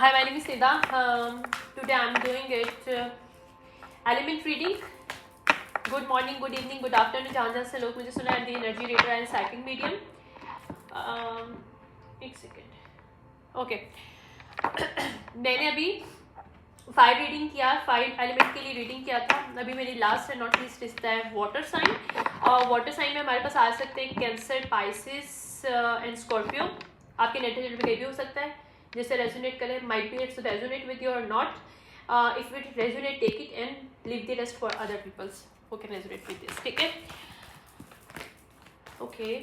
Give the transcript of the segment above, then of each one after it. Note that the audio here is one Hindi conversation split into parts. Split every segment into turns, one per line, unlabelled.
Hi, my name is Seda. Today I'm doing it element reading. Good morning, good evening, good afternoon जहाँ जहाँ से लोग मुझे सुना है. Energy reader and psychic medium. एक सेकेंड. ओके. मैंने अभी 5 रीडिंग किया, 5 एलिमेंट के लिए रीडिंग किया था. अभी मेरी लास्ट एंड नॉट लीस्ट रिश्ता है वाटर साइन. और वाटर साइन में हमारे पास आ सकते हैं कैंसर, पाइसिस एंड स्कॉर्पियो. आपके नेट में कहीं भी हो सकता है जिससे रेजोनेट करे. Might be its resonate with you और not. If it resonate, take it and leave the rest for other peoples who can resonate with this. ठीक है. ओके.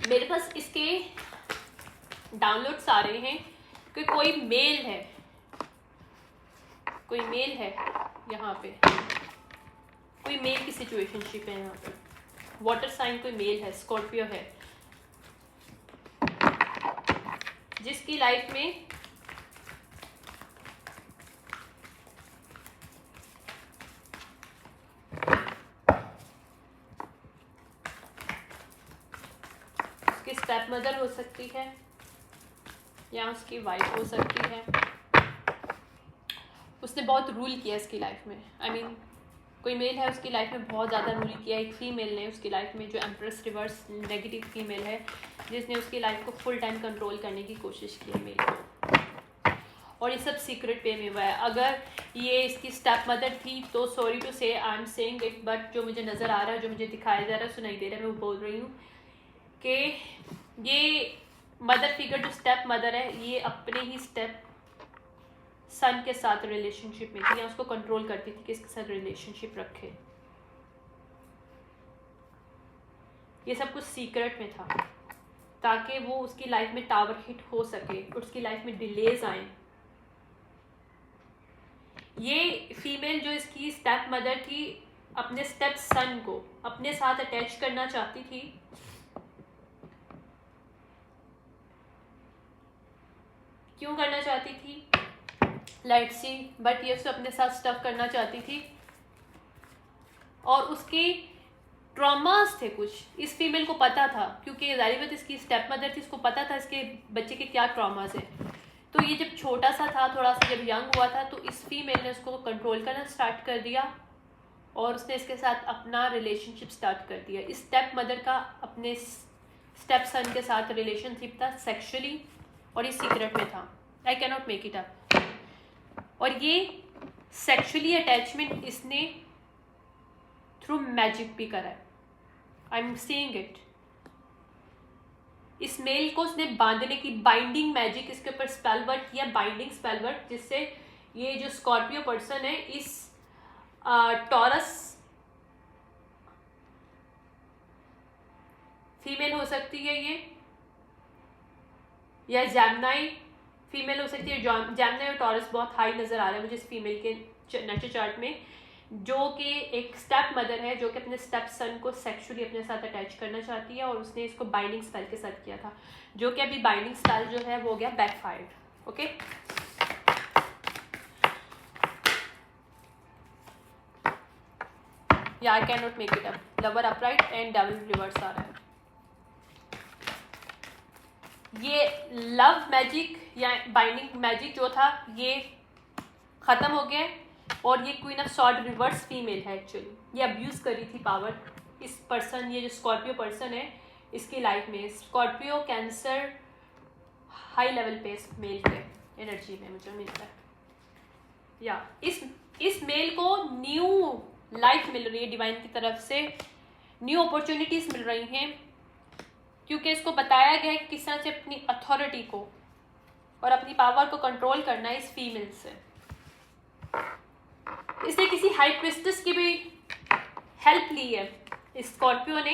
मेरे पास इसके डाउनलोड्स आ रहे हैं कि कोई मेल है यहाँ पे. कोई मेल की सिचुएशनशिप है यहाँ पे. वाटर साइन कोई मेल है, स्कॉर्पियो है, जिसकी लाइफ में उसकी स्टेप मदर हो सकती है या उसकी वाइफ हो सकती है. उसने बहुत रूल किया इसकी लाइफ में. आई मीन कोई मेल है उसकी लाइफ में बहुत ज़्यादा रूल किया. एक फीमेल ने उसकी लाइफ में, जो एम्प्रेस रिवर्स नेगेटिव फीमेल है, जिसने उसकी लाइफ को फुल टाइम कंट्रोल करने की कोशिश की है मेल को. और ये सब सीक्रेट पे में हुआ है. अगर ये इसकी स्टेप मदर थी तो सॉरी टू से, आई एम सेइंग इट, बट जो मुझे नज़र आ रहा है, जो मुझे दिखाया जा रहा है, सुनाई दे रहा है, मैं वो बोल रही हूँ कि ये मदर फिगर जो स्टेप मदर है, ये अपने ही स्टेप सन के साथ रिलेशनशिप में थी या उसको कंट्रोल करती थी कि इसके साथ रिलेशनशिप रखे. ये सब कुछ सीक्रेट में था ताकि वो उसकी लाइफ में टावर हिट हो सके, उसकी लाइफ में डिलेज आए. ये फीमेल जो इसकी स्टेप मदर थी, अपने स्टेप सन को अपने साथ अटैच करना चाहती थी. क्यों करना चाहती थी? Let's see. बट ये उसको अपने साथ स्टफ करना चाहती थी और उसके ट्रॉमास थे कुछ. इस फीमेल को पता था, क्योंकि जाहिर बात इसकी स्टेप मदर थी, इसको पता था इसके बच्चे के क्या ट्रॉमास हैं. तो ये जब छोटा सा था, थोड़ा सा जब यंग हुआ था, तो इस फीमेल ने उसको कंट्रोल करना स्टार्ट कर दिया और उसने इसके साथ अपना रिलेशनशिप स्टार्ट कर दिया. इस स्टेप मदर का अपने स्टेप सन के साथ रिलेशनशिप था सेक्शुअली, और ये सीक्रेट में था. आई can not make it up. और ये सेक्शुअली अटैचमेंट इसने थ्रू मैजिक भी करा है. I am seeing it. इस मेल को उसने बांधने की बाइंडिंग मैजिक इसके ऊपर स्पेल वर्क किया, बाइंडिंग स्पेल वर्क, जिससे ये जो स्कॉर्पियो पर्सन है, इस टॉरस फीमेल हो सकती है ये, या जैमनाई फीमेल हो सकती है. जैमनाई और टॉरस बहुत हाई नज़र आ रहा है मुझे इस फीमेल के नेचर चार्ट में, जो कि एक स्टेप मदर है, जो कि अपने स्टेप सन को सेक्सुअली अपने साथ अटैच करना चाहती है. और उसने इसको बाइंडिंग स्पेल के साथ किया था, जो कि अभी बाइंडिंग स्पेल जो है वो हो गया बैकफायर्ड. ओके. या I can not make it up. Lover upright and devil reverse आ रहा है. ये लव मैजिक या बाइंडिंग मैजिक जो था ये ख़त्म हो गया. और ये queen of sword reverse female है. एक्चुअली ये अब्यूज़ करी थी पावर इस पर्सन, ये जो स्कॉर्पियो पर्सन है इसकी लाइफ में. स्कॉर्पियो कैंसर हाई लेवल पे इस मेल के एनर्जी में मुझे मिलता है. या इस मेल को न्यू लाइफ मिल रही है डिवाइन की तरफ से, न्यू अपॉर्चुनिटीज़ मिल रही हैं, क्योंकि इसको बताया गया है कि किस तरह से अपनी अथॉरिटी को और अपनी पावर को कंट्रोल करना है इस फीमेल से. इसने किसी हाई प्रिस्टेस की भी हेल्प ली है. इस स्कॉर्पियो ने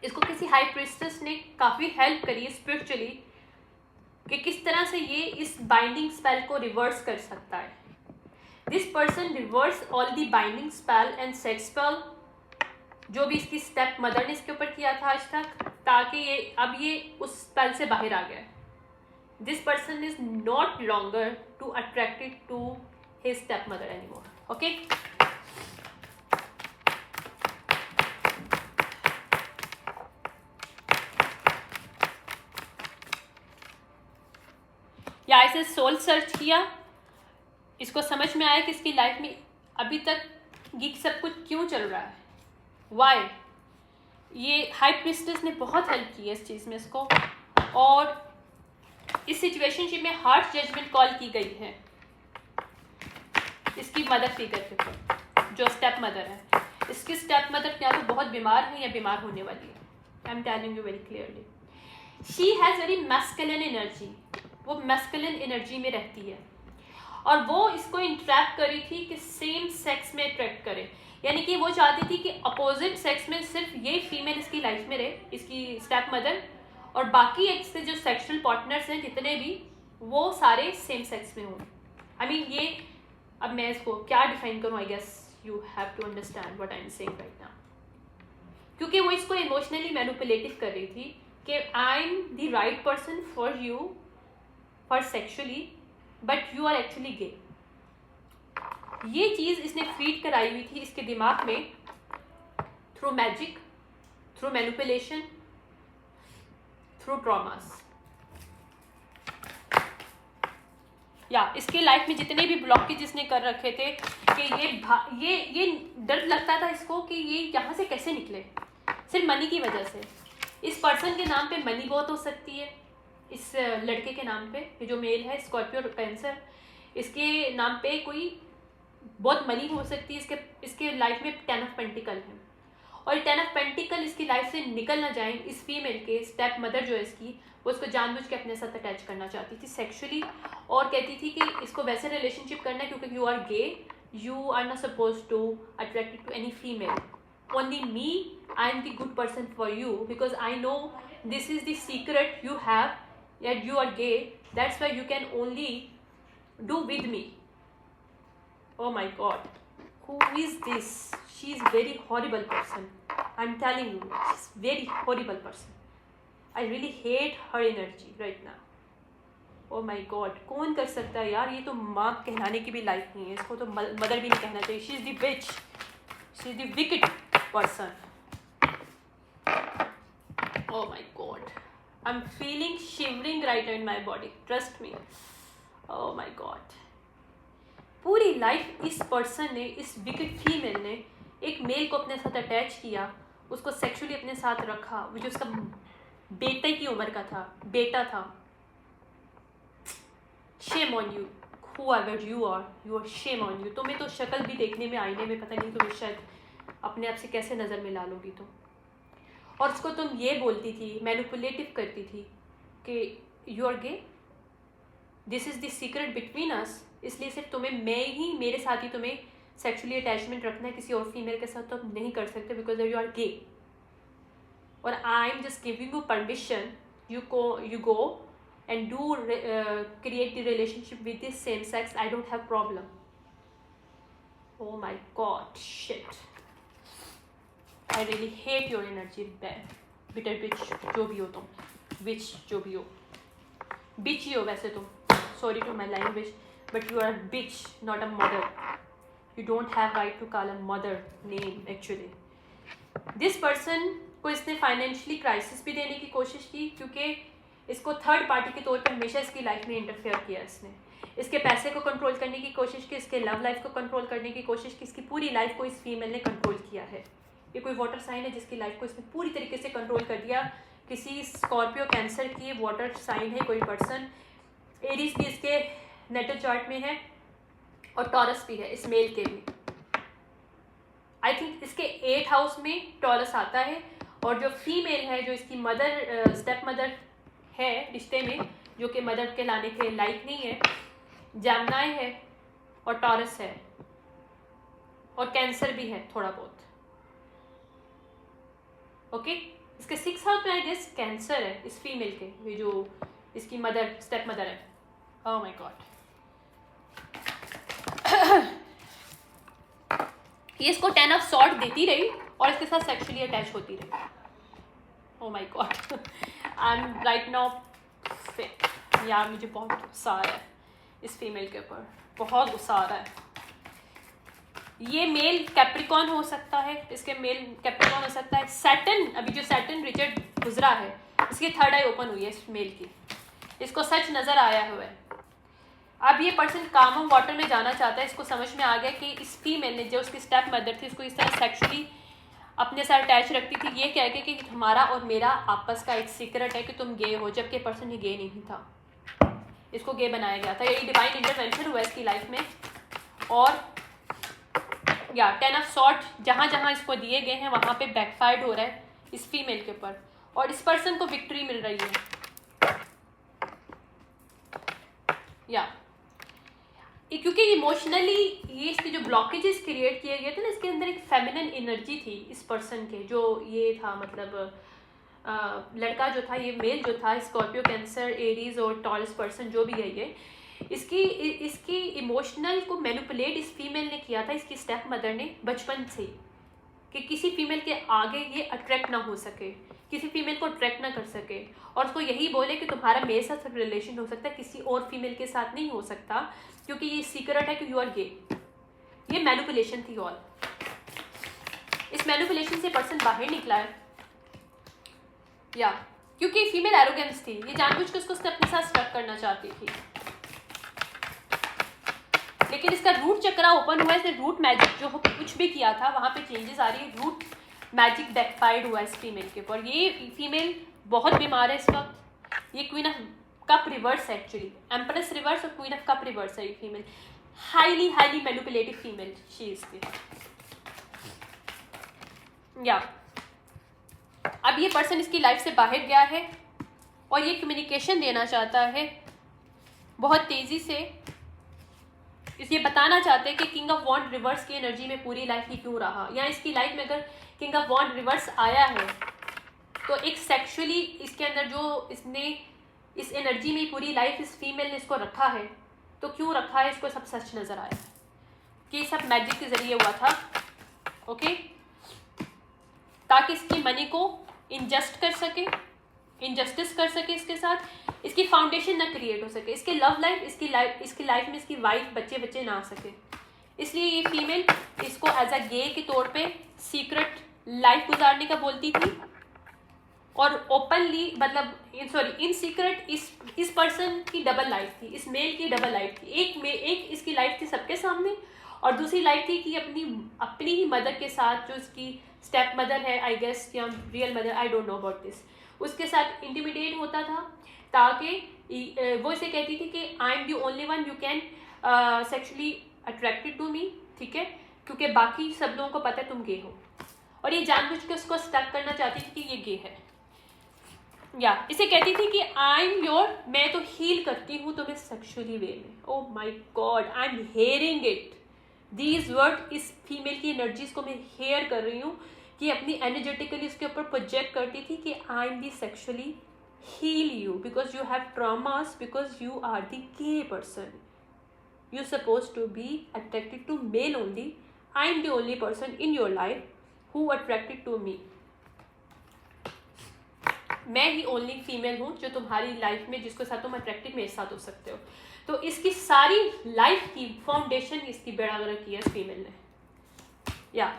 इसको किसी हाई प्रिस्टेस ने काफ़ी हेल्प करी स्पिरिचुअली कि किस तरह से ये इस बाइंडिंग स्पेल को रिवर्स कर सकता है. This person reverse all the binding spell and sex spell जो भी इसकी स्टेप मदर ने इसके ऊपर किया था आज तक, ताकि ये उस स्पेल से बाहर आ गया. This person is not longer to attracted to his step mother anymore. Okay. या ऐसे सोल सर्च किया, इसको समझ में आया कि इसकी लाइफ में अभी तक ये सब कुछ क्यों चल रहा है, वाई। ये हाई प्रिस्टेस ने बहुत हेल्प की है इस चीज़ में इसको, और इस सिचुएशनशिप में हार्श जजमेंट कॉल की गई है इसकी मदर फिगर के ऊपर, जो स्टेप मदर है। इसकी स्टेप मदर या तो बहुत बीमार है या बीमार होने वाली है। I am telling you very clearly, she has very masculine energy, वो मैस्कुलिन एनर्जी में रहती है, और वो इसको इंट्रैक्ट करी थी कि सेम सेक्स में अट्रैक्ट करे, यानी कि वो चाहती थी कि अपोजिट सेक्स में सिर्फ ये फीमेल इसकी लाइफ में रहे, इसकी स्टेप मदर, और बाकी इसके जो सेक्सुअल पार्टनर्स हैं जितने भी, वो सारे सेम सेक्स में हों। आई मीन ये, अब मैं इसको क्या डिफाइन करूँ, I guess you have to understand what I am saying right now, क्योंकि वो इसको इमोशनली मैनिपुलेटिव कर रही थी कि I am the right person for you for sexually, but you are actually gay. ये चीज़ इसने फीड कराई हुई थी इसके दिमाग में through magic, through manipulation, through traumas. या इसके लाइफ में जितने भी ब्लॉकेज इसने कर रखे थे कि ये डर लगता था इसको कि ये यहाँ से कैसे निकले, सिर्फ मनी की वजह से। इस पर्सन के नाम पे मनी बहुत हो सकती है, इस लड़के के नाम पे, ये जो मेल है स्कॉर्पियो कैंसर, इसके नाम पे कोई बहुत मनी हो सकती है। इसके लाइफ में 10 ऑफ पेंटिकल है, और 10 ऑफ पेंटिकल इसकी लाइफ से निकल ना जाए, इस फीमेल के स्टेप मदर जो है इसकी, वो इसको जानबूझ के अपने साथ अटैच करना चाहती थी सेक्सुअली, और कहती थी कि इसको वैसे रिलेशनशिप करना है क्योंकि you are gay, you are not suppose to attracted to any female, only me, I am the good person for you, because I know this is the secret you have, that you are gay, that's why you can only do with me. Oh my God, who is this? She is very horrible person. I'm telling you, she's very horrible person. I really hate her energy right now. Oh my God, कौन कर सकता है यार, ये तो माँ कहलाने की भी लायक नहीं है, इसको तो मदर भी नहीं कहना चाहिए। She is the bitch. She is the wicked person. Oh my God, I'm feeling shivering right now in my body. Trust me. Oh my God. पूरी लाइफ इस पर्सन ने, इस विकेट फीमेल ने एक मेल को अपने साथ अटैच किया, उसको सेक्सुअली अपने साथ रखा, वो जो उसका बेटे की उम्र का था, बेटा था। Shame on you, whoever you are shame on you। तुम्हें तो शक्ल भी देखने में आईने में पता नहीं तुम्हें शायद अपने आप से कैसे नज़र मिला लोगी तुम। और उसको तुम ये बोलती थी, मैनिपुलेटिव करती थी कि you are gay, this is the secret between us, इसलिए सिर्फ तुम्हें मैं ही, मेरे साथ ही तुम्हें सेक्सुअली अटैचमेंट रखना है, किसी और फीमेल के साथ तो तुम नहीं कर सकते बिकॉज यू आर गे, और I am just giving you permission, you go and do create the relationship with this same sex, I don't have problem. Oh my god, shit, I really hate your energy, bitter bitch जो भी हो तुम, विच जो भी हो, बिच ही हो वैसे तुम, sorry to my language, but you are a bitch, not a mother. You don't have right to call a mother name actually. This person को इसने फाइनेंशियली क्राइसिस भी देने की कोशिश की, क्योंकि इसको थर्ड पार्टी के तौर पर हमेशा इसकी लाइफ में इंटरफेयर किया इसने, इसके पैसे को कंट्रोल करने की कोशिश की, इसके लव लाइफ को कंट्रोल करने की कोशिश की, इसकी पूरी लाइफ को इस फीमेल ने कंट्रोल किया है। ये कोई वाटर साइन है जिसकी लाइफ को इसने पूरी तरीके से कंट्रोल कर दिया। किसी स्कॉर्पियो कैंसर की वाटर साइन है कोई पर्सन, एरीज भी इसके नेटल चार्ट में है, और टॉरस भी है इस मेल के भी। आई थिंक इसके 8th हाउस में टॉरस आता है, और जो फीमेल है, जो इसकी मदर, स्टेप मदर है रिश्ते में, जो कि मदर के लाने के लायक नहीं है, जैमनाई है और टॉरस है, और कैंसर भी है थोड़ा बहुत। ओके, इसके 6th हाउस में आई गेस कैंसर है इस फीमेल के, ये जो इसकी मदर, स्टेप मदर है। ओह माय गॉड, ये इसको 10 ऑफ सॉर्ड देती रही और इसके साथ सेक्सुअली अटैच होती रही। Oh my God, I am right now fit. यार मुझे बहुत गुस्सा आ रहा है इस फीमेल के ऊपर, बहुत गुस्सा आ रहा है। ये मेल कैप्रिकॉन हो सकता है, इसके मेल कैप्रिकॉन हो सकता है। सैटर्न, अभी जो सैटर्न रिचर्ड गुजरा है, इसकी 3rd आई ओपन हुई है इस मेल की, इसको सच नज़र आया हुआ है। अब ये पर्सन काम वाटर में जाना चाहता है। इसको समझ में आ गया कि इस फीमेल ने, जो उसकी स्टेप मदर थी, उसको इस तरह सेक्सुअली अपने साथ अटैच रखती थी, ये कह के कि तुम्हारा और मेरा आपस का एक सीक्रेट है कि तुम गे हो, जबकि पर्सन ही गे नहीं था, इसको गे बनाया गया था। यही डिवाइन इंटरवेंशन हुआ इसकी लाइफ में। और या 10 ऑफ सॉर्ट जहाँ जहाँ इसको दिए गए हैं वहाँ पे बैकफायर्ड हो रहा है इस फीमेल के ऊपर, और इस पर्सन को विक्ट्री मिल रही है। या क्योंकि इमोशनली ये इसके जो ब्लॉकेजेस क्रिएट किए गए थे ना, इसके अंदर एक फेमिनिन एनर्जी थी इस पर्सन के, जो ये था मतलब लड़का जो था, ये मेल जो था, स्कॉर्पियो, कैंसर, एरीज और टॉरस पर्सन जो भी है ये, इसकी इमोशनल को मैनिपुलेट इस फीमेल ने किया था, इसकी स्टेप मदर ने बचपन से, कि किसी फीमेल के आगे ये अट्रैक्ट ना हो सके, किसी फीमेल को अट्रैक्ट ना कर सके, और उसको यही बोले कि तुम्हारा मेरे साथ रिलेशन हो सकता है, किसी और फीमेल के साथ नहीं हो सकता, क्योंकि ये सीक्रेट है कि यू आर गे। ये मैनिपुलेशन थी। और इस मैनिपुलेशन से पर्सन बाहर निकला है। या क्योंकि फीमेल एरोगेंस थी, ये जानबूझ के उसको अपने साथ स्टक करना चाहती थी, लेकिन इसका रूट चक्रा ओपन हुआ। इसने रूट मैजिक जो कुछ भी किया था वहाँ पे चेंजेस आ रही है। रूट मैजिक बैकफायर्ड हुआ इस फीमेल के ऊपर। ये फीमेल बहुत बीमार है इस वक्त। ये क्वीन ऑफ कप रिवर्स है एक्चुअली, एम्प्रेस रिवर्स और क्वीन ऑफ कप रिवर्स है ये female. Highly manipulative female she is थी। या अब ये पर्सन इसकी लाइफ से बाहर गया है और ये कम्युनिकेशन देना चाहता है बहुत तेजी से। ये बताना चाहते हैं कि किंग ऑफ वॉन्ड रिवर्स की एनर्जी में पूरी लाइफ ही क्यों रहा, या इसकी लाइफ में अगर किंग ऑफ वॉन्ड रिवर्स आया है तो एक सेक्सुअली इसके अंदर जो इसने इस एनर्जी में पूरी लाइफ इस फीमेल ने इसको रखा है, तो क्यों रखा है, इसको सब सच नजर आया कि ये सब मैजिक के जरिए हुआ था। ओके, ताकि इसकी मनी को इनजस्ट कर सके, इनजस्टिस कर सके इसके साथ, इसकी फाउंडेशन ना क्रिएट हो सके, इसके लव लाइफ, इसकी लाइफ में इसकी वाइफ बच्चे ना आ सके। इसलिए ये फीमेल इसको एज अ गे के तौर पे सीक्रेट लाइफ गुजारने का बोलती थी, और ओपनली मतलब इन सीक्रेट इस पर्सन की डबल लाइफ थी, इस मेल की डबल लाइफ थी। एक इसकी लाइफ थी सबके सामने, और दूसरी लाइफ थी कि अपनी ही मदर के साथ, जो इसकी स्टेप मदर है आई गेस, या real mother, I don't know about this, उसके साथ इंटिमिडेट होता था, ताकि वो इसे कहती थी कि I am the only one you can sexually attracted to me, ठीक है, क्योंकि बाकी सब लोगों को पता है तुम गे हो, और ये जानबूझ के उसको स्टक करना चाहती थी कि ये गे है। या इसे कहती थी कि आई एम योर, मैं तो हील करती हूँ तुम्हें सेक्सुअली वे में। Oh my God, I am hearing it, these word, इस फीमेल की एनर्जीज को मैं हेयर कर रही हूँ कि अपनी एनर्जेटिकली उसके ऊपर प्रोजेक्ट करती थी कि I am the sexually heal you because you have traumas, because you are the gay person, you're supposed to be attracted to male only, I am the only person in your life who attracted to me, मैं ही ओनली फीमेल हूँ जो तुम्हारी लाइफ में, जिसके साथ तुम अट्रैक्टेड मेरे साथ हो सकते हो। तो इसकी सारी लाइफ की फाउंडेशन इसकी बेड़ा गर्क की है इस फीमेल ने। या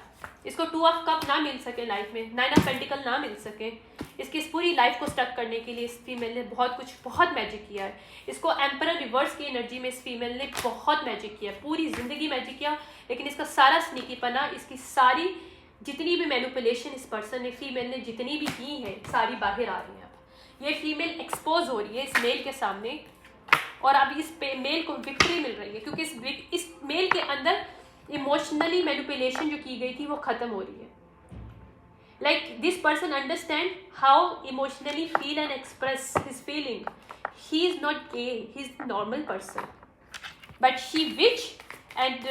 इसको 2 ऑफ कप ना मिल सके लाइफ में, 9 ऑफ पेंटिकल ना मिल सके, इसकी इस पूरी लाइफ को स्टक करने के लिए इस फीमेल ने बहुत मैजिक किया है। इसको एम्परर रिवर्स की एनर्जी में इस फीमेल ने बहुत मैजिक किया, पूरी जिंदगी मैजिक किया, लेकिन इसका सारा स्नीकीपना, इसकी सारी जितनी भी मैनिपुलेशन इस पर्सन ने, फीमेल ने जितनी भी की है, सारी बाहर आ रही है। अब ये फीमेल एक्सपोज हो रही है इस मेल के सामने, और अब इस मेल को विक्ट्री मिल रही है, क्योंकि इस मेल के अंदर इमोशनली मैनिपुलेशन जो की गई थी वो खत्म हो रही है। Like this person understand how emotionally feel and express his feeling. He is not gay, he is a normal person. But she bitch and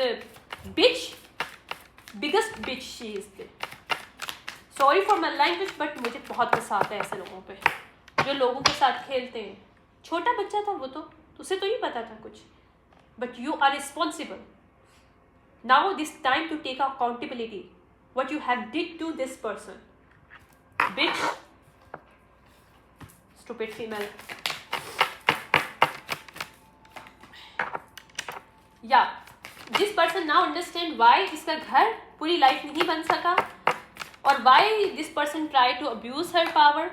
biggest bitch she is. Sorry for my language, but मुझे बहुत गुस्सा आता है ऐसे लोगों पे, जो लोगों के साथ खेलते हैं। छोटा बच्चा था वो, तो उसे तो नहीं पता था कुछ, but you are responsible. Now this time to take accountability. What you have did to this person, bitch, stupid female. Yeah, this person now understand why इसका घर पूरी लाइफ नहीं बन सका, और why this person tried to abuse her power.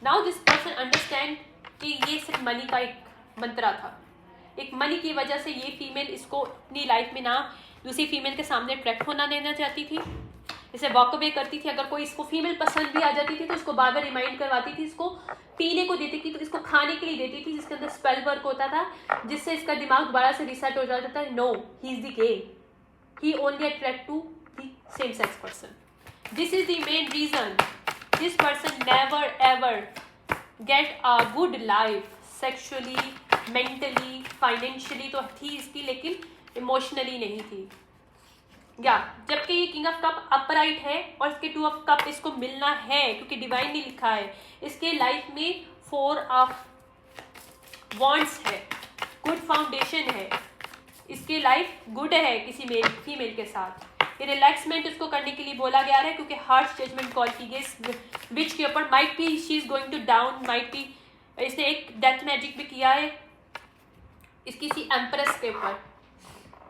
Now this person understand कि ये सिर्फ मनी का एक मंत्रा था, एक मनी की वजह से ये फीमेल इसको अपनी लाइफ में ना दूसरी फीमेल के सामने अट्रैक्ट होना देना चाहती थी, इसे वॉक अवे करती थी। अगर कोई इसको फीमेल पसंद भी आ जाती थी तो इसको बार बार रिमाइंड करवाती थी, इसको पीने को देती थी, तो इसको खाने के लिए देती थी, जिसके अंदर स्पेल वर्क होता था, जिससे इसका दिमाग दोबारा से रिसेट हो जाता था। No, he is the gay, he only attract to the same sex person. This is the main reason this person never ever get a good life sexually, mentally, financially तो थी इसकी, लेकिन इमोशनली नहीं थी। या जबकि ये किंग ऑफ कप अपराइट है और इसके 2 ऑफ कप इसको मिलना है, क्योंकि डिवाइन ने लिखा है। इसके लाइफ में 4 ऑफ वॉन्ड्स है, गुड फाउंडेशन है, इसकी लाइफ गुड है किसी मेल फीमेल के साथ। ये रिलैक्समेंट इसको करने के लिए बोला गया है, क्योंकि हार्श जजमेंट कॉल की गई विच के ऊपर। Might be she is going to down, might be इसने एक डेथ मैजिक भी किया है इस किसी एम्प्रेस के ऊपर,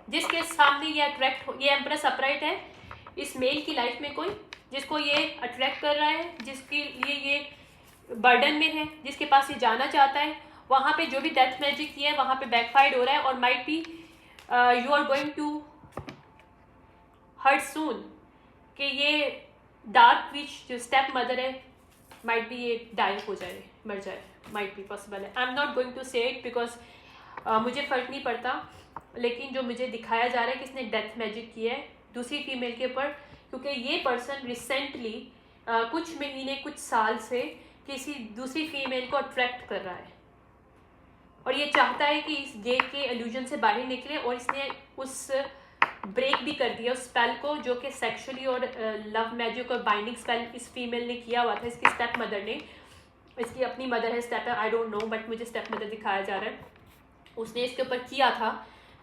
जिसके सामने ये ये एम्प्रेस अपराइट है। इस मेल की लाइफ में कोई जिसको ये अट्रैक्ट कर रहा है, जिसके लिए ये बर्डन में है, जिसके पास ये जाना चाहता है, वहाँ पे जो भी डेथ मैजिक किया है वहाँ पे बैकफायर्ड हो रहा है। और might be you are going to hurt soon, कि ये डार्क विच जो स्टेप मदर है, माइट बी ये डाई हो जाए, मर जाए, माइट बी पॉसिबल है। I am not going to say it because मुझे फ़र्क नहीं पड़ता, लेकिन जो मुझे दिखाया जा रहा है कि इसने डेथ मैजिक किया है दूसरी फीमेल के ऊपर, क्योंकि ये पर्सन रिसेंटली कुछ महीने कुछ साल से किसी दूसरी फीमेल को अट्रैक्ट कर रहा है, और ये चाहता है कि इस गे के इल्यूजन से बाहर निकले। और इसने उस ब्रेक भी कर दिया उस स्पेल को, जो कि सेक्सुअली और लव मैजिक और बाइंडिंग स्पेल इस फीमेल ने किया हुआ था, इसकी स्टेप मदर ने। इसकी अपनी मदर है step, I don't no, but मुझे स्टेप मदर दिखाया जा रहा है। उसने इसके ऊपर किया था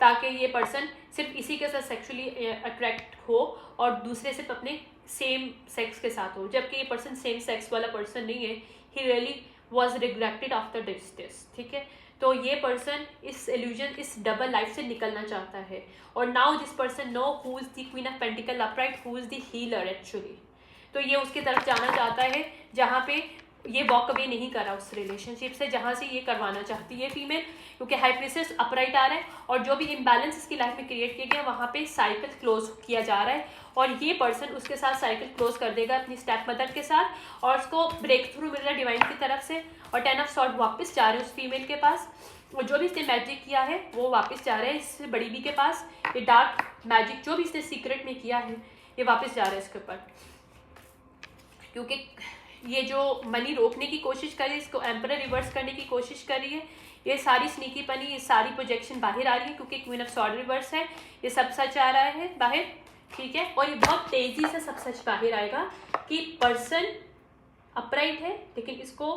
ताकि ये पर्सन सिर्फ इसी के साथ सेक्सुअली अट्रैक्ट हो और दूसरे सिर्फ अपने सेम सेक्स के साथ हो, जबकि ये पर्सन सेम सेक्स वाला पर्सन नहीं है। He really was regretted after this, ठीक है। तो ये पर्सन इस इल्यूजन, इस डबल लाइफ से निकलना चाहता है। और now this person know who is the queen of pentacle upright, who is the healer actually. तो ये उसकी तरफ जाना चाहता है जहाँ पे ये वॉक अवे नहीं करा उस रिलेशनशिप से, जहाँ से ये करवाना चाहती है फीमेल, क्योंकि हाई प्रीसेस अपराइट आ रहा है और जो भी इम्बैलेंस इसकी लाइफ में क्रिएट किया गया वहाँ पे साइकिल क्लोज किया जा रहा है। और ये पर्सन उसके साथ साइकिल क्लोज कर देगा अपनी स्टेप मदर के साथ, और उसको ब्रेक थ्रू मिल रहा है डिवाइन की तरफ से। और 10 ऑफ सॉर्ड वापस जा रहे हैं उस फीमेल के पास, और जो भी इसने मैजिक किया है वो वापस जा रहा है इस बड़ी बी के पास। ये डार्क मैजिक जो भी इसने सीक्रेट में किया है ये वापस जा रहा है इसके ऊपर, क्योंकि ये जो मनी रोकने की कोशिश कर रही है, इसको एम्परर रिवर्स करने की कोशिश कर रही है। ये सारी स्नीकी पनी, ये सारी प्रोजेक्शन बाहर आ रही है, क्योंकि क्वीन ऑफ सॉर्ड रिवर्स है, ये सब सच आ रहा है बाहर, ठीक है। और ये बहुत तेजी से सब सच बाहर आएगा कि पर्सन अपराइट है, लेकिन इसको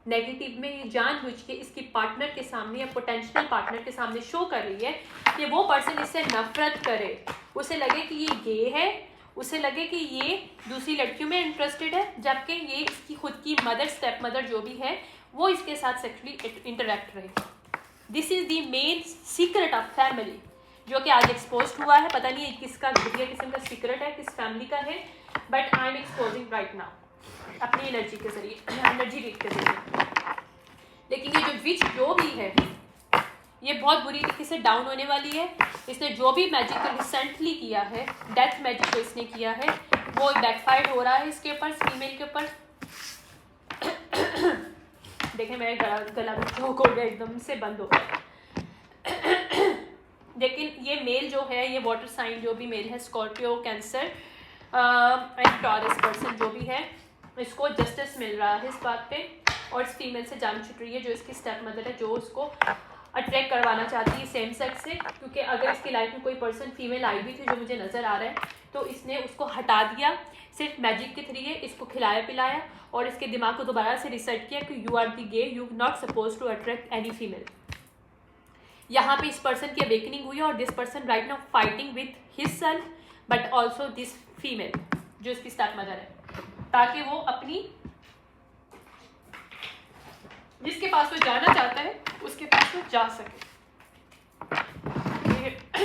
नेगेटिव में ये जानबूझ के इसकी पार्टनर के सामने या पोटेंशियल पार्टनर के सामने शो कर रही है कि वो पर्सन इससे नफरत करे, उसे लगे कि ये गे है, उसे लगे कि ये दूसरी लड़कियों में इंटरेस्टेड है, जबकि ये इसकी खुद की मदर, स्टेप मदर जो भी है, वो इसके साथ सेक्सुअली इंटरेक्ट रहे। This is the main secret of family, जो कि आज एक्सपोज हुआ है। पता नहीं किसका घटिया किस्म का सीक्रेट है, किस फैमिली का है, but I am exposing right now अपनी एनर्जी के जरिए, एनर्जी रीड के जरिए। लेकिन ये जो विच जो भी है ये बहुत बुरी तरीके से डाउन होने वाली है। इसने जो भी मैजिक रिसेंटली किया है, डेथ मैजिक जो इसने किया है, वो बैकफायर्ड हो रहा है इसके ऊपर, फीमेल के ऊपर। देखें मेरा गला चौक हो गया, एकदम से बंद हो गया। लेकिन ये मेल जो है, ये वाटर साइन जो भी मेल है, Scorpio, cancer and taurus person जो भी है, इसको जस्टिस मिल रहा है इस बात पे, और इस फीमेल से जान छुट रही है जो इसकी स्टेप मदर है, जो उसको अट्रैक्ट करवाना चाहती है सेम सेक्स से। क्योंकि अगर इसकी लाइफ में कोई पर्सन फीमेल आई भी थी जो मुझे नज़र आ रहा है, तो इसने उसको हटा दिया सिर्फ मैजिक के थ्रू, इसको खिलाया पिलाया और इसके दिमाग को दोबारा से रिसेट किया कि you are the gay, you not suppose to attract any female. यहाँ पे इस पर्सन की अवेकनिंग हुई है, और this person right now fighting with his self but also this female जो इसकी स्टेप मदर है, ताकि वो अपनी जिसके पास वो जाना चाहता है उसके पास वो जा सके।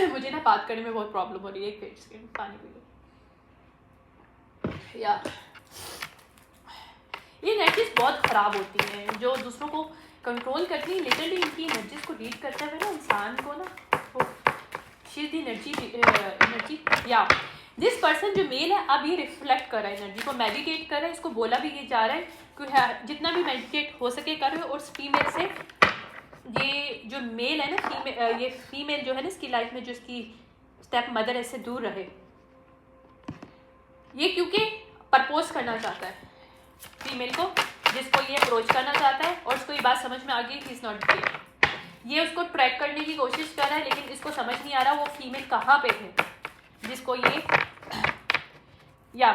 मुझे ना बात करने में बहुत प्रॉब्लम हो रही है, एक मिनट सेकंड पानी पी लो। या ये एनर्जीज बहुत ख़राब होती हैं, जो दूसरों को कंट्रोल करती है लिटरली। इनकी एनर्जीज को रीड करते हुए ना इंसान को ना शीज एनर्जी या दिस पर्सन जो मेल है अब ये रिफ्लेक्ट कर रहा है एनर्जी को, मेडिटेट कर रहा है। इसको बोला भी ये जा रहा है कि जितना भी मेडिटेट हो सके करो। और फीमेल से ये जो मेल है ना ये फीमेल जो है ना इसकी लाइफ में जो इसकी स्टेप मदर है इससे दूर रहे। ये क्योंकि प्रपोज करना चाहता है फीमेल को, जिसको ये अप्रोच करना चाहता है। और उसको ये बात समझ में आ गई कि इज नॉट गे। ये उसको ट्रैक करने की कोशिश कर रहा है लेकिन इसको समझ नहीं आ रहा वो फीमेल कहाँ पे है जिसको ये या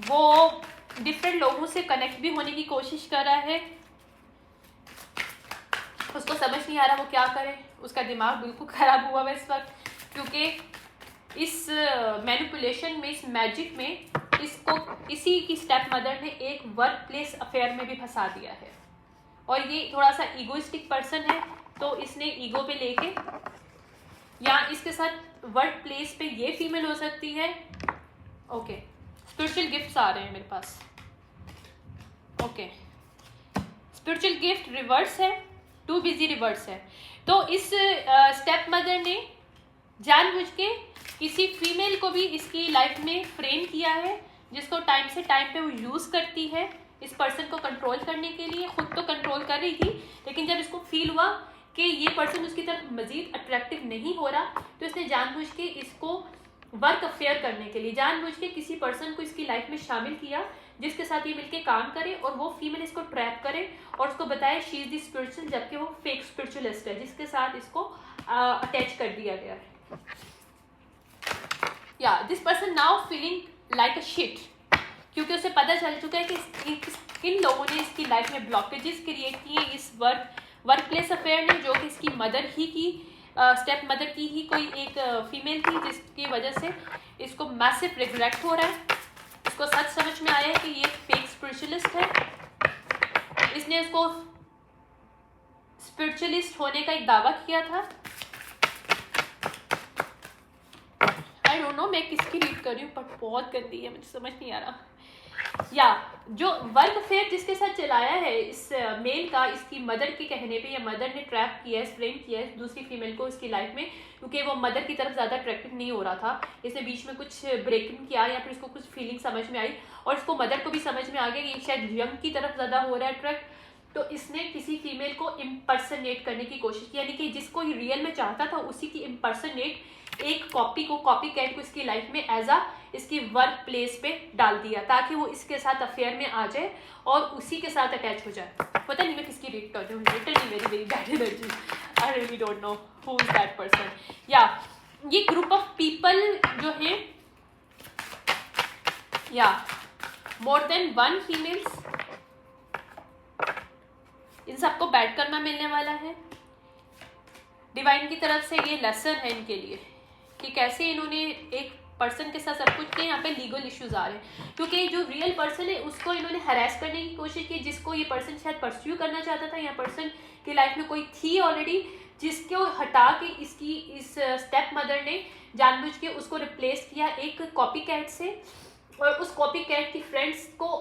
वो डिफरेंट लोगों से कनेक्ट भी होने की कोशिश कर रहा है। उसको समझ नहीं आ रहा वो क्या करे। उसका दिमाग बिल्कुल ख़राब हुआ है इस वक्त, क्योंकि इस मैनिपुलेशन में, इस मैजिक में इसको इसी की स्टेप मदर ने एक वर्क प्लेस अफेयर में भी फंसा दिया है। और ये थोड़ा सा ईगोइस्टिक पर्सन है तो इसने ईगो पे लेके या इसके साथ वर्क प्लेस पे ये फीमेल हो सकती है। ओके, स्पिरिचुअल गिफ्ट्स आ रहे हैं मेरे पास। ओके, स्पिरिचुअल गिफ्ट रिवर्स है, टू बिजी रिवर्स है। तो इस स्टेप मदर ने जानबूझ के किसी फीमेल को भी इसकी लाइफ में फ्रेम किया है, जिसको टाइम से टाइम पे वो यूज़ करती है इस पर्सन को कंट्रोल करने के लिए। खुद तो कंट्रोल कर रही थी लेकिन जब इसको फील हुआ कि ये पर्सन उसकी तरफ मज़ीद अट्रैक्टिव नहीं हो रहा तो इसने जानबूझ के इसको वर्क अफेयर करने के लिए जानबूझ के किसी पर्सन को इसकी लाइफ में शामिल किया जिसके साथ ये मिलके काम करे और वो फीमेल इसको ट्रैप करे और उसको बताए शी इज़ द स्पिरिचुअल, जबकि वो फेक स्पिरिचुअलिस्ट है जिसके साथ इसको अटैच कर दिया गया है। या this person now feeling like a shit, क्योंकि उसे पता चल चुका है कि किन लोगों ने इसकी लाइफ में ब्लॉकेजेस क्रिएट किए इस वर्क प्लेस अफेयर ने, जो कि इसकी मदर ही की स्टेप मदर की ही कोई एक फीमेल थी, जिसकी वजह से इसको मैसिव रिग्रेट हो रहा है। इसको सच समझ में आया है कि ये फेक स्पिरिचुअलिस्ट है। इसने इसको स्पिरिचुअलिस्ट होने का एक दावा किया था। आई डोंट नो मैं किसकी रीड कर रही हूँ बट बहुत गंदी है, मुझे समझ नहीं आ रहा। या जो वर्क अफेयर जिसके साथ चलाया है इस मेल का, इसकी मदर के कहने पे, या मदर ने ट्रैप किया है, फ्रेम किया है दूसरी फीमेल को इसकी लाइफ में, क्योंकि वो मदर की तरफ ज़्यादा अट्रैक्टिव नहीं हो रहा था। इसने बीच में कुछ ब्रेकिंग किया या फिर इसको कुछ फीलिंग समझ में आई और इसको मदर को भी समझ में आ गया कि शायद यंग की तरफ ज़्यादा हो रहा है अट्रैक्ट। तो इसने किसी फीमेल को इम्पर्सनेट करने की कोशिश की, यानी कि जिसको ये रियल में चाहता था उसी की इम्पर्सनेट एक कॉपी कैट को इसकी लाइफ में एज अ इसकी वर्क प्लेस पे डाल दिया ताकि वो इसके साथ अफेयर में आ जाए और उसी के साथ अटैच हो जाए। पता नहीं मैं किसकी रीड कर रही हूँ, literally very very bad energy, I really don't know who is that person. या ये ग्रुप ऑफ पीपल जो है या मोर देन वन फीमेल्स, इन सबको बैठ करना मिलने वाला है। डिवाइन की तरफ से ये लेसन है इनके लिए कि कैसे इन्होंने एक पर्सन के साथ सब कुछ किया। यहाँ पे लीगल इश्यूज आ रहे हैं क्योंकि जो रियल पर्सन है उसको इन्होंने हरास करने की कोशिश की, जिसको ये पर्सन शायद परस्यू करना चाहता था। या पर्सन की लाइफ में कोई थी ऑलरेडी जिसको हटा के इसकी इस स्टेप मदर ने जानबूझ के उसको रिप्लेस किया एक कॉपी कैट से, और उस कॉपी कैट की फ्रेंड्स को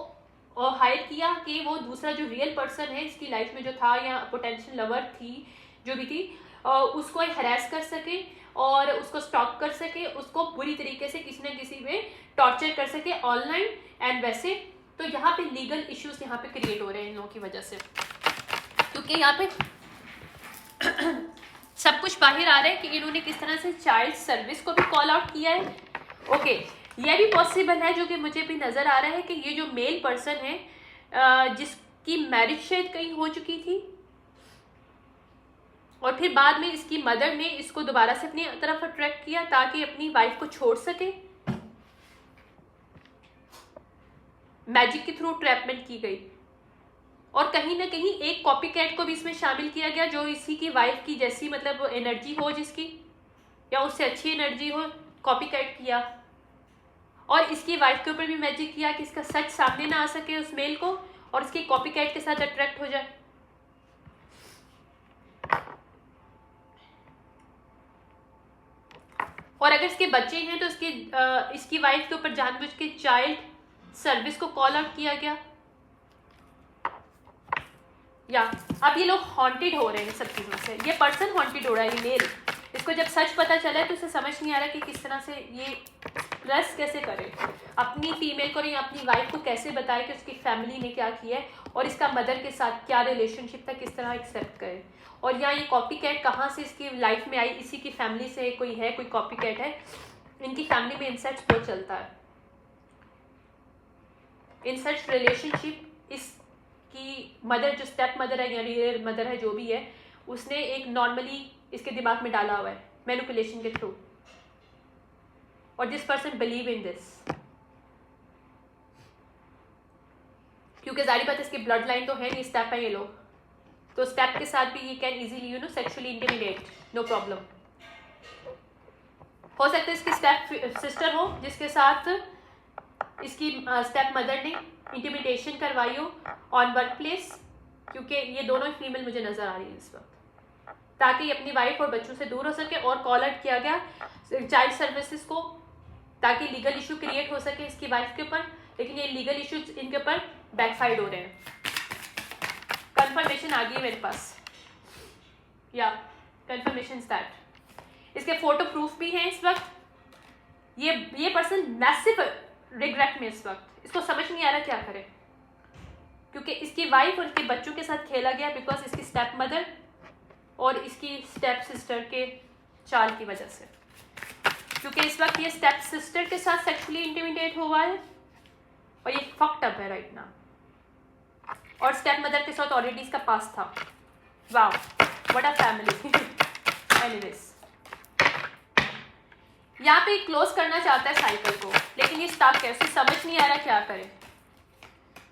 हायर किया कि वो दूसरा जो रियल पर्सन है इसकी लाइफ में जो था या पोटेंशियल लवर थी जो भी थी उसको हरास कर सके और उसको स्टॉक कर सके, उसको बुरी तरीके से किसी न किसी में टॉर्चर कर सके ऑनलाइन एंड वैसे। तो यहाँ पे लीगल इश्यूज यहाँ पे क्रिएट हो रहे हैं इन लोगों की वजह से, क्योंकि यहाँ पे सब कुछ बाहर आ रहा है कि इन्होंने किस तरह से चाइल्ड सर्विस को भी कॉल आउट किया है। ओके, यह भी पॉसिबल है जो कि मुझे भी नज़र आ रहा है कि ये जो मेल पर्सन है जिसकी मैरिज शायद कहीं हो चुकी थी और फिर बाद में इसकी मदर ने इसको दोबारा से अपनी तरफ अट्रैक्ट किया ताकि अपनी वाइफ को छोड़ सके। मैजिक के थ्रू ट्रैपमेंट की गई और कहीं ना कहीं एक कॉपी कैट को भी इसमें शामिल किया गया जो इसी की वाइफ की जैसी मतलब एनर्जी हो जिसकी या उससे अच्छी एनर्जी हो, कॉपी कैट किया। और इसकी वाइफ के ऊपर भी मैजिक किया कि इसका सच सामने ना आ सके उस मेल को और इसकी कॉपी कैट के साथ अट्रैक्ट हो जाए। और अगर इसके बच्चे हैं तो इसकी वाइफ के ऊपर जानबूझ के चाइल्ड सर्विस को कॉल आउट किया गया। या अब ये लोग हॉन्टेड हो रहे हैं सब चीज़ों से, ये पर्सन हॉन्टेड हो रहा है, ये मेल। इसको जब सच पता चला है तो उसे समझ नहीं आ रहा कि किस तरह से ये ट्रस्ट कैसे करे अपनी फीमेल को, या अपनी वाइफ को कैसे बताए कि उसकी फैमिली ने क्या किया है और इसका मदर के साथ क्या रिलेशनशिप था, किस तरह एक्सेप्ट करे। और यहाँ ये कॉपी कैट कहाँ से इसकी लाइफ में आई, इसी की फैमिली से कोई है, कोई कॉपी कैट है, इनकी फैमिली में इंसेस्ट बहुत चलता है। इंसेस्ट रिलेशनशिप इसकी मदर, जो स्टेप मदर है या रियल मदर है, जो भी है, उसने एक नॉर्मली इसके दिमाग में डाला हुआ है मैनिपुलेशन के थ्रू, और this person believe in this, क्योंकि जारी बात इसकी ब्लड लाइन तो है नहीं, स्टेप है ये लोग, तो स्टेप के साथ भी ये can easily sexually intimidate, no problem. हो सकता है इसकी स्टेप सिस्टर हो जिसके साथ इसकी स्टेप मदर ने इंटिमिडेशन करवाई हो ऑन वर्क प्लेस, क्योंकि ये दोनों ही फीमेल मुझे नजर आ रही है इस वक्त, ताकि अपनी वाइफ और बच्चों से दूर हो सके। और कॉल आउट किया गया चाइल्ड सर्विसेज को, ताकि लीगल इशू क्रिएट हो सके इसकी वाइफ के ऊपर, लेकिन ये लीगल इश्यूज इनके ऊपर बैकफाइड हो रहे हैं। कंफर्मेशन आ गई है मेरे पास, या कंफर्मेशन दैट इसके फोटो प्रूफ भी हैं इस वक्त। ये पर्सन मैसिव रिग्रेट में इस वक्त, इसको समझ नहीं आ रहा क्या करे, क्योंकि इसकी वाइफ और इसके बच्चों के साथ खेला गया बिकॉज इसकी स्टेप मदर और इसकी स्टेप सिस्टर के चाल की वजह से, क्योंकि इस वक्त ये स्टेप सिस्टर के साथ सेक्सुअली इंटिमिडेट हुआ है और ये फक्ड अप है राइट नाउ, और स्टेप मदर के साथ ऑलरेडी इसका पास था। Wow what a family. Anyways यहाँ पे क्लोज करना चाहता है साइकिल को, लेकिन ये स्टक है, उसे समझ नहीं आ रहा क्या करे,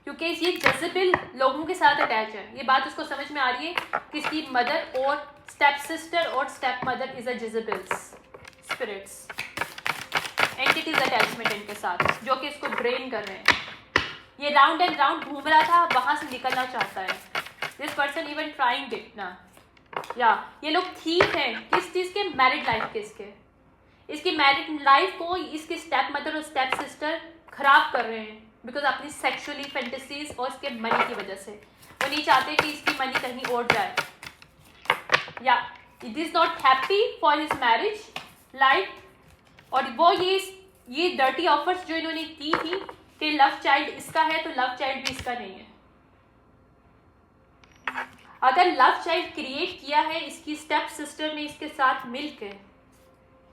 क्योंकि ये जेजेबेल लोगों के साथ अटैच है। ये बात उसको समझ में आ रही है कि इसकी मदर और स्टेप सिस्टर और step mother is a Jezebel's spirits, entities attachment इनके साथ, जो कि इसको ड्रेन कर रहे हैं। ये राउंड एंड राउंड घूम रहा था, वहां से निकलना चाहता है। This person even trying it ना, या ये लोग ठीक हैं किस चीज़ के, मैरिड लाइफ के, इसकी मैरिड लाइफ को इसके स्टेप मदर और स्टेप सिस्टर खराब कर रहे हैं बिकॉज अपनी सेक्सुअली फैंटेसीज और इसके मनी की वजह से। वो नहीं चाहते कि इसकी मनी कहीं और जाए, या it is not happy for his marriage life. और वो ये डर्टी ऑफर्स जो इन्होंने की थी कि लव चाइल्ड इसका है, तो लव चाइल्ड भी इसका नहीं है। अगर लव चाइल्ड क्रिएट किया है इसकी स्टेप सिस्टर ने इसके साथ मिलकर,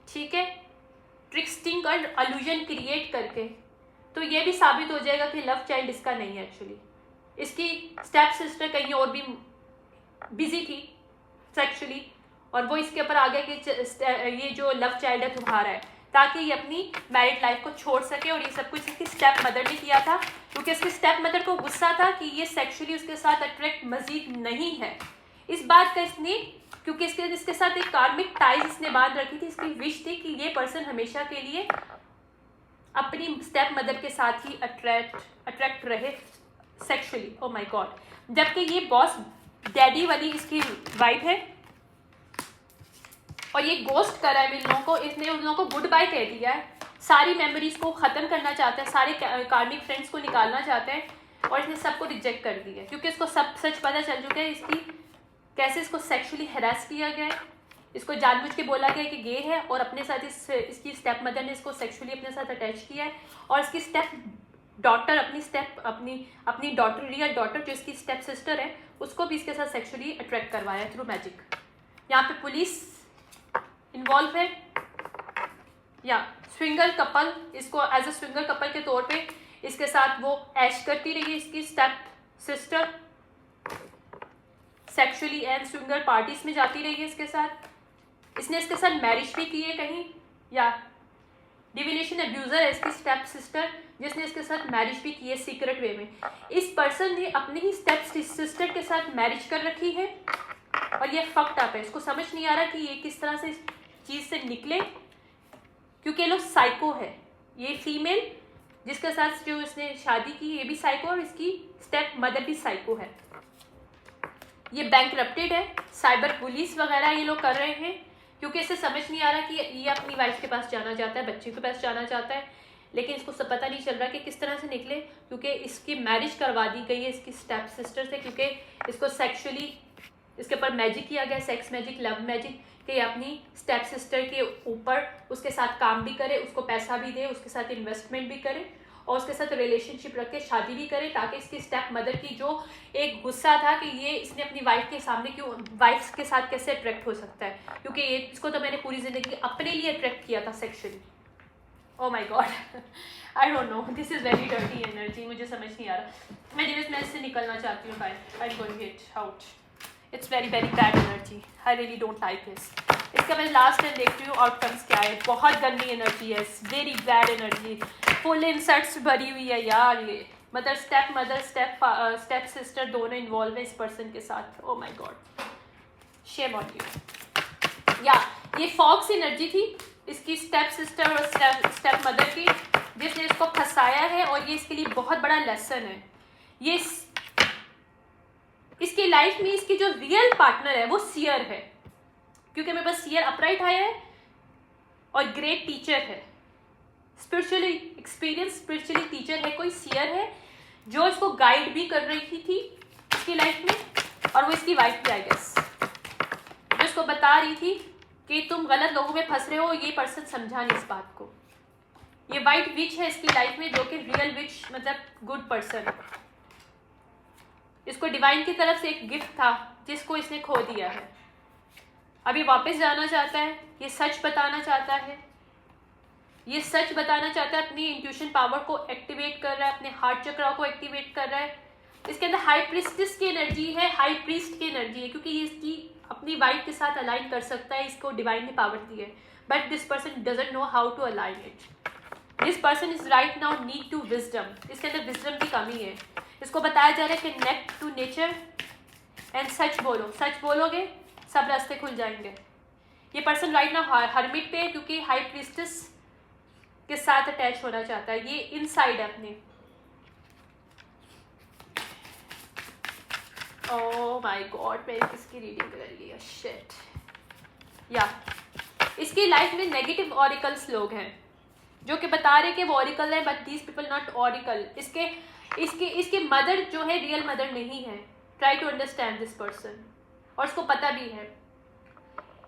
ठीक है, ट्रिक्सटिंग और अलूजन क्रिएट करके, तो ये भी साबित हो जाएगा कि लव चाइल्ड इसका नहीं है। एक्चुअली इसकी स्टेप सिस्टर कहीं और भी बिजी थी सेक्सुअली, और वो इसके ऊपर आ गया कि ये जो लव चाइल्ड है तुम्हारा है, ताकि ये अपनी मैरिड लाइफ को छोड़ सके। और ये सब कुछ इसकी स्टेप मदर ने किया था, क्योंकि इसकी स्टेप मदर को गुस्सा था कि ये सेक्सुअली उसके साथ अट्रैक्ट मजीद नहीं है। इस बात का इसने, क्योंकि इसके साथ एक कार्मिक टाइज इसने बांध रखी थी, इसकी विश थी कि ये पर्सन हमेशा के लिए अपनी स्टेप मदर के साथ ही अट्रैक्ट रहे सेक्सुअली। Oh my God. जबकि ये बॉस डैडी वाली इसकी वाइफ है और ये गोस्ट करा है इन लोगों को, इसने उन लोगों को गुड बाय कह दिया है, सारी मेमोरीज को ख़त्म करना चाहता है, सारे कार्मिक फ्रेंड्स को निकालना चाहता है, और इसने सबको रिजेक्ट कर दिया क्योंकि इसको सब सच पता चल चुका है इसकी कैसे इसको सेक्सुअली हैरेस किया गया है। इसको जानबूझ के बोला गया कि गे है, और अपने साथ इसकी स्टेप मदर ने इसको सेक्सुअली अपने साथ अटैच किया है, और इसकी स्टेप डॉटर अपनी डॉटर, रियल डॉटर जो इसकी स्टेप सिस्टर है, उसको भी इसके साथ सेक्सुअली अट्रैक्ट करवाया थ्रू मैजिक। यहाँ पे पुलिस इन्वॉल्व है, या स्विंगर कपल, इसको एज अ स्विंगर कपल के तौर पे इसके साथ वो ऐश करती रही है इसकी step sister, sexually and swinger parties में जाती रही है इसके साथ। इसने इसके साथ मैरिज भी की है कहीं, या डिविनेशन अब्यूजर है इसकी स्टेप सिस्टर, जिसने इसके साथ मैरिज भी की है सीक्रेट वे में। इस पर्सन ने अपनी ही स्टेप सिस्टर के साथ मैरिज कर रखी है, और ये फक्ड अप है। इसको समझ नहीं आ रहा कि ये किस तरह से इस चीज़ से निकले, क्योंकि ये लोग साइको है। ये फीमेल जिसके साथ जो इसने शादी की, ये भी साइको, और इसकी स्टेप मदर भी साइको है। ये बैंकरप्टेड है, साइबर पुलिस वगैरह ये लोग कर रहे हैं, क्योंकि इसे समझ नहीं आ रहा कि ये अपनी वाइफ के पास जाना चाहता है, बच्चे के पास जाना चाहता है, लेकिन इसको सब पता नहीं चल रहा कि किस तरह से निकले, क्योंकि इसकी मैरिज करवा दी गई है इसकी स्टेप सिस्टर से, क्योंकि इसको सेक्सुअली इसके ऊपर मैजिक किया गया, सेक्स मैजिक, लव मैजिक, कि अपनी स्टेप सिस्टर के ऊपर उसके साथ काम भी करे, उसको पैसा भी दे, उसके साथ इन्वेस्टमेंट भी करे और उसके साथ रिलेशनशिप रख के शादी भी करे, ताकि इसकी स्टेप मदर की जो एक गुस्सा था कि ये इसने अपनी वाइफ के सामने क्यों, वाइफ के साथ कैसे अट्रैक्ट हो सकता है, क्योंकि ये इसको तो मैंने पूरी ज़िंदगी अपने लिए अट्रैक्ट किया था sexually. Oh my God, I don't know, this is very dirty energy, मुझे समझ नहीं आ रहा, मैं जिस मैं इससे निकलना चाहती हूँ, I am going it out, it's very very bad energy, I really don't like this. इसका मैं लास्ट टाइम देखती हूँ आउटकम्स क्या है, बहुत गंदी एनर्जी है, very bad energy, full insults भरी हुई है यार, ये मदर स्टेप सिस्टर दोनों इन्वॉल्व है इस पर्सन के साथ। Oh my God, shame on you. या ये फॉक्स एनर्जी थी इसकी स्टेप सिस्टर और स्टेप मदर की, जिसने इसको फंसाया है, और ये इसके लिए बहुत बड़ा लेसन है। ये इसकी लाइफ में इसकी जो रियल पार्टनर है वो सियर है, क्योंकि मेरे पास सियर अपराइट आया है और ग्रेट टीचर है, स्पिरिचुअली एक्सपीरियंस स्पिरिचुअली टीचर है, कोई सियर है जो इसको गाइड भी कर रही थी इसकी लाइफ में, और वो इसकी वाइफ थी आई गेस, जो इसको बता रही थी कि तुम गलत लोगों में फंस रहे हो। ये पर्सन समझा नहीं इस बात को। ये वाइट विच है इसकी लाइफ में, जो कि रियल विच मतलब गुड पर्सन, इसको डिवाइन की तरफ से एक गिफ्ट था जिसको इसने खो दिया है। अभी वापस जाना चाहता है, ये सच बताना चाहता है, ये सच बताना चाहता है, अपनी इंट्यूशन पावर को एक्टिवेट कर रहा है, अपने हार्ट चक्रा को एक्टिवेट कर रहा है। इसके अंदर हाई प्रीस्टिस की एनर्जी है, हाई प्रीस्ट की एनर्जी है, क्योंकि ये इसकी अपनी वाइफ के साथ अलाइन कर सकता है, इसको डिवाइन ने पावर दी है, but this person doesn't know how to align it. This person is right now need to wisdom, इसके अंदर विजडम की कमी है। इसको बताया जा रहा है कि कनेक्ट टू नेचर एंड सच बोलो, सच बोलोगे सब रास्ते खुल जाएंगे। ये पर्सन राइट नाउ हर्मिट पे है, क्योंकि हाई प्रीस्टिस के साथ अटैच होना चाहता है, ये इनसाइड है अपने। ओह माय गॉड, मैंने किसकी रीडिंग कर लिया, शिट। या इसकी लाइफ में नेगेटिव ऑरिकल्स लोग हैं जो कि बता रहे कि वो ऑरिकल है, but these people not oracle. इसके मदर जो है रियल मदर नहीं है। Try to understand this person, और इसको पता भी है।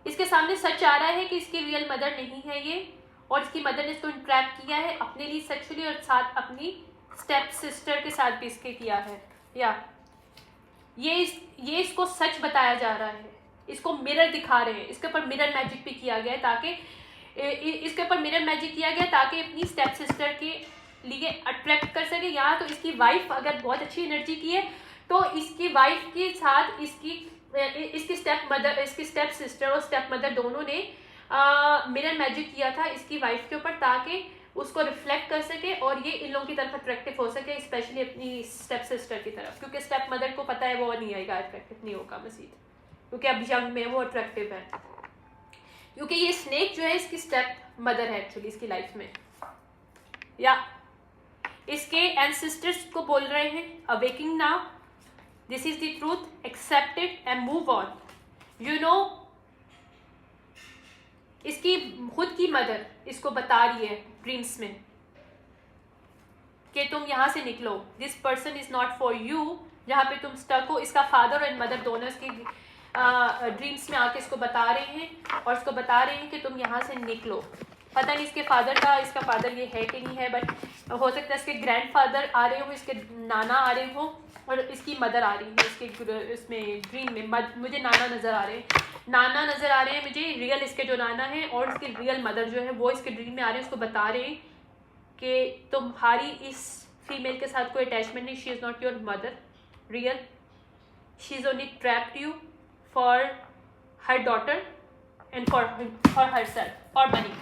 इसके सामने सच आ रहा है कि इसकी रियल मदर नहीं है ये, और इसकी मदर ने इसको इंट्रैप किया है अपने लिए सेक्सुअली, और साथ अपनी स्टेप सिस्टर के साथ भी इसके किया है। या ये इसको सच बताया जा रहा है, इसको मिरर दिखा रहे हैं, इसके ऊपर मिरर मैजिक भी किया गया है, ताकि इसके ऊपर मिरर मैजिक किया गया ताकि अपनी स्टेप सिस्टर के लिए अट्रैक्ट कर सके। यहाँ तो इसकी वाइफ अगर बहुत अच्छी एनर्जी की है, तो इसकी वाइफ के साथ इसकी स्टेप सिस्टर और स्टेप मदर दोनों ने मिरर मैजिक किया था इसकी वाइफ के ऊपर, ताकि उसको रिफ्लेक्ट कर सके और ये इन लोगों की तरफ अट्रैक्टिव हो सके, स्पेशली अपनी स्टेप सिस्टर की तरफ, क्योंकि स्टेप मदर को पता है वो नहीं आएगा, अट्रैक्टिव नहीं होगा मजीद, क्योंकि अब यंग में वो अट्रैक्टिव है, क्योंकि ये स्नेक जो है इसकी स्टेप मदर है एक्चुअली इसकी लाइफ में। या इसके एंसेस्टर्स को बोल रहे हैं awaking now, this is the truth, accept it and move on. You know, इसकी खुद की मदर इसको बता रही है ड्रीम्स में कि तुम यहाँ से निकलो, this person is not for you, जहाँ पे तुम स्टक हो। इसका फादर और मदर दोनों इसकी ड्रीम्स में आके इसको बता रहे हैं, और इसको बता रहे हैं कि तुम यहाँ से निकलो। पता नहीं इसका फादर ये है कि नहीं है, बट हो सकता है इसके ग्रैंडफादर आ रहे हो, इसके नाना आ रहे हो, और इसकी मदर आ रही है इसके इसमें ड्रीम में। मुझे नाना नज़र आ रहे हैं मुझे, रियल इसके जो नाना हैं, और इसके रियल मदर जो है वो इसके ड्रीम में आ रहे हैं, उसको बता रहे हैं कि तुम्हारी इस फीमेल के साथ कोई अटैचमेंट नहीं, she is not your mother real, she is only trapped you for her daughter and for her self for money.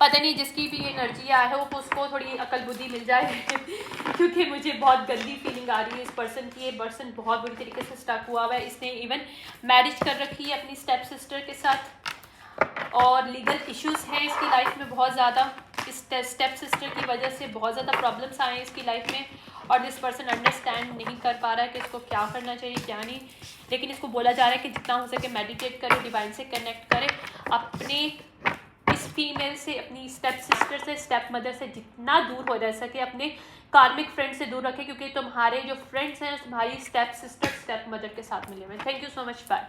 पता नहीं जिसकी भी एनर्जी है वो उसको थोड़ी अकल बुद्धि मिल जाए क्योंकि मुझे बहुत गंदी फीलिंग आ रही है इस पर्सन की। ये पर्सन बहुत बुरी तरीके से स्टक हुआ है, इसने इवन मैरिज कर रखी है अपनी स्टेप सिस्टर के साथ, और लीगल इश्यूज हैं इसकी लाइफ में बहुत ज़्यादा। इस स्टेप सिस्टर की वजह से बहुत ज़्यादा प्रॉब्लम्स आए हैं इसकी लाइफ में, और दिस पर्सन अंडरस्टैंड नहीं कर पा रहा है कि इसको क्या करना चाहिए क्या नहीं। लेकिन इसको बोला जा रहा है कि जितना हो सके मेडिटेट करे, डिवाइन से कनेक्ट करे, अपने इस फीमेल से, अपनी स्टेप सिस्टर से, स्टेप मदर से जितना दूर हो रह सके अपने कार्मिक फ्रेंड से दूर रखें, क्योंकि तुम्हारे जो फ्रेंड्स हैं तुम्हारी स्टेप सिस्टर, स्टेप मदर के साथ मिले हुए। Thank you so much, bye.